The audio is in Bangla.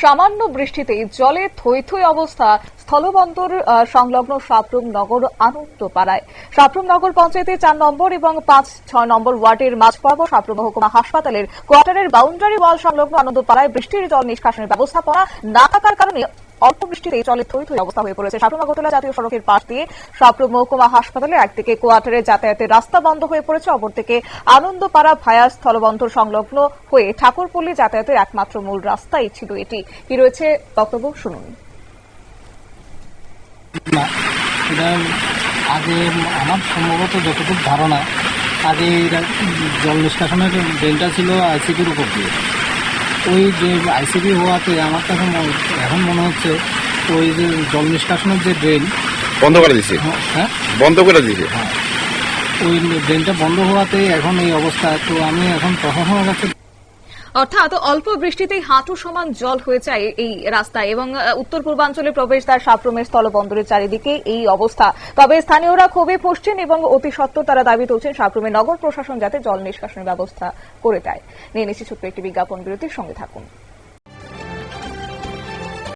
সামান্য বৃষ্টিতেই জলে থই থই অবস্থা স্থলবন্দর সংলগ্ন সাপ্রুম নগর আনন্দপাড়ায়। সাপ্রুম নগর পঞ্চায়েতের 4 নম্বর এবং 5-6 নম্বর ওয়ার্ডের মাঝপর্ব সাপ্রুম মহকুমা হাসপাতালের কোয়ার্টারের বাউন্ডারি ওয়াল সংলগ্ন আনন্দপাড়ায় বৃষ্টির জল নিষ্কাশনের ব্যবস্থাপনা না থাকার কারণে অল্প বৃষ্টিতে জলে থই থই অবস্থা হয়ে পড়েছে। সাপ্রুম আগরতলা জাতীয় সড়কের পাশ দিয়ে সাপ্রুম মহকুমা হাসপাতালে একদিকে কোয়ার্টারে যাতায়াতের রাস্তা বন্ধ হয়ে পড়েছে, অপরদিকে আনন্দপাড়া ভায়া স্থলবন্দর সংলগ্ন হয়ে ঠাকুরপল্লী যাতায়াতের একমাত্র মূল রাস্তাই ছিল এটি। কি রয়েছে বক্তব্য শুনুন। আগে আমার সম্ভবত যতটুকু ধারণা, আগে জল নিষ্কাশনের ড্রেনটা ছিল আইসিপির উপর দিয়ে। ওই যে আইসিপি হওয়াতে আমার কাছে এখন মনে হচ্ছে ওই যে জল নিষ্কাশনের যে ড্রেন বন্ধ করে দিয়েছে। হ্যাঁ, বন্ধ করে দিয়েছে। হ্যাঁ, ওই ড্রেনটা বন্ধ হওয়াতে এখন এই অবস্থা। তো আমি এখন প্রশাসনের কাছে অর্থাৎ অল্প বৃষ্টিতেই হাঁটু সমান জল হয়ে যায় এই রাস্তায় এবং উত্তর পূর্বাঞ্চলে প্রবেশদ্বার সাপ্রুমের স্থলবন্দরের চারিদিকে এই অবস্থা। তবে স্থানীয়রা ক্ষোভে ফুঁসছেন এবং অতি সত্বর তারা দাবি তুলছেন সাপ্রুমের নগর প্রশাসন যাতে জল নিষ্কাশনের ব্যবস্থা করে দেয়। নিয়ে নিচ্ছি ছোট্ট একটি বিজ্ঞাপন বিরতির সঙ্গে থাকুন।